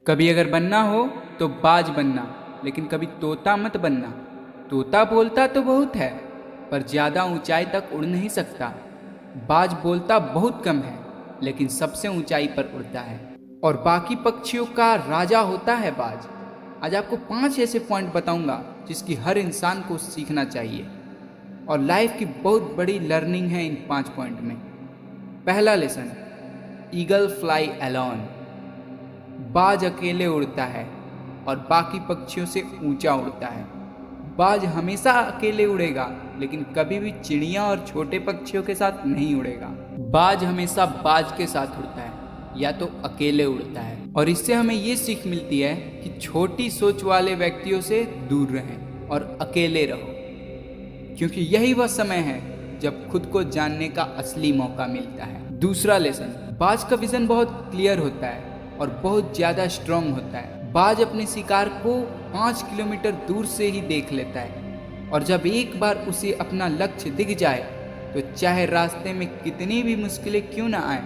कभी अगर बनना हो तो बाज बनना, लेकिन कभी तोता मत बनना। तोता बोलता तो बहुत है, पर ज़्यादा ऊंचाई तक उड़ नहीं सकता। बाज बोलता बहुत कम है, लेकिन सबसे ऊंचाई पर उड़ता है और बाकी पक्षियों का राजा होता है बाज। आज आपको 5 ऐसे पॉइंट बताऊंगा जिसकी हर इंसान को सीखना चाहिए, और लाइफ की बहुत बड़ी लर्निंग है इन 5 पॉइंट में। पहला लेसन, ईगल फ्लाई अलोन। बाज अकेले उड़ता है और बाकी पक्षियों से ऊंचा उड़ता है। बाज हमेशा अकेले उड़ेगा, लेकिन कभी भी चिड़िया और छोटे पक्षियों के साथ नहीं उड़ेगा। बाज हमेशा बाज के साथ उड़ता है, या तो अकेले उड़ता है। और इससे हमें ये सीख मिलती है कि छोटी सोच वाले व्यक्तियों से दूर रहें और अकेले रहो, क्योंकि यही वह समय है जब खुद को जानने का असली मौका मिलता है। दूसरा लेसन, बाज का विजन बहुत क्लियर होता है और बहुत ज़्यादा स्ट्रांग होता है। बाज अपने शिकार को 5 किलोमीटर दूर से ही देख लेता है, और जब एक बार उसे अपना लक्ष्य दिख जाए तो चाहे रास्ते में कितनी भी मुश्किलें क्यों ना आए,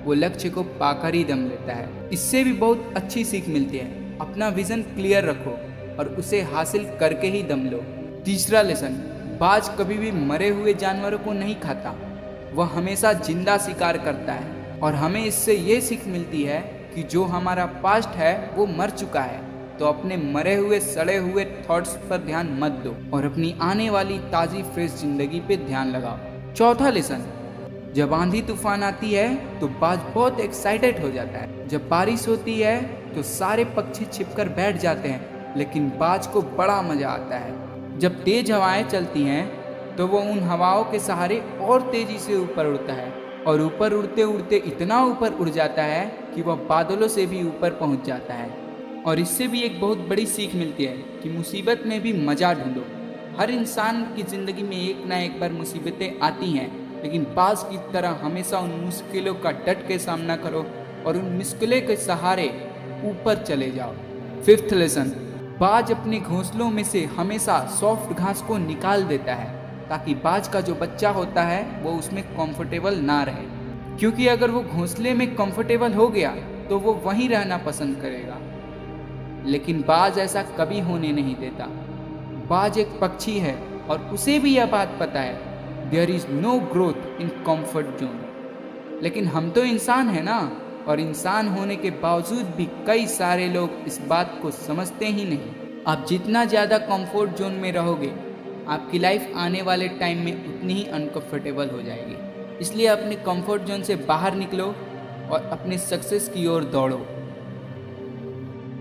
वो लक्ष्य को पाकर ही दम लेता है। इससे भी बहुत अच्छी सीख मिलती है, अपना विजन क्लियर रखो और उसे हासिल करके ही दम लो। तीसरा लेसन, बाज कभी भी मरे हुए जानवरों को नहीं खाता, वह हमेशा जिंदा शिकार करता है। और हमें इससे ये सीख मिलती है कि जो हमारा पास्ट है वो मर चुका है, तो अपने मरे हुए सड़े हुए थॉट्स पर ध्यान मत दो और अपनी आने वाली ताज़ी फ्रेश जिंदगी पे ध्यान लगाओ। चौथा लेसन, जब आंधी तूफान आती है तो बाज बहुत एक्साइटेड हो जाता है। जब बारिश होती है तो सारे पक्षी छिपकर बैठ जाते हैं, लेकिन बाज को बड़ा मजा आता है। जब तेज हवाएं चलती हैं तो वो उन हवाओं के सहारे और तेजी से ऊपर उड़ता है, और ऊपर उड़ते उड़ते इतना ऊपर उड़ जाता है कि वह बादलों से भी ऊपर पहुंच जाता है। और इससे भी एक बहुत बड़ी सीख मिलती है कि मुसीबत में भी मज़ा ढूंढो। हर इंसान की ज़िंदगी में एक ना एक बार मुसीबतें आती हैं, लेकिन बाज की तरह हमेशा उन मुश्किलों का डट के सामना करो और उन मुश्किलों के सहारे ऊपर चले जाओ। फिफ्थ लेसन, बाज अपने घोंसलों में से हमेशा सॉफ्ट घास को निकाल देता है, ताकि बाज का जो बच्चा होता है वो उसमें कंफर्टेबल ना रहे, क्योंकि अगर वो घोंसले में कंफर्टेबल हो गया तो वो वहीं रहना पसंद करेगा। लेकिन बाज ऐसा कभी होने नहीं देता। बाज एक पक्षी है और उसे भी यह बात पता है, there is no growth in comfort zone. लेकिन हम तो इंसान है ना, और इंसान होने के बावजूद भी कई सारे लोग इस बात को समझते ही नहीं। आप जितना ज़्यादा कंफर्ट जोन में रहोगे, आपकी लाइफ आने वाले टाइम में उतनी ही अनकंफर्टेबल हो जाएगी। इसलिए अपने कंफर्ट जोन से बाहर निकलो और अपने सक्सेस की ओर दौड़ो।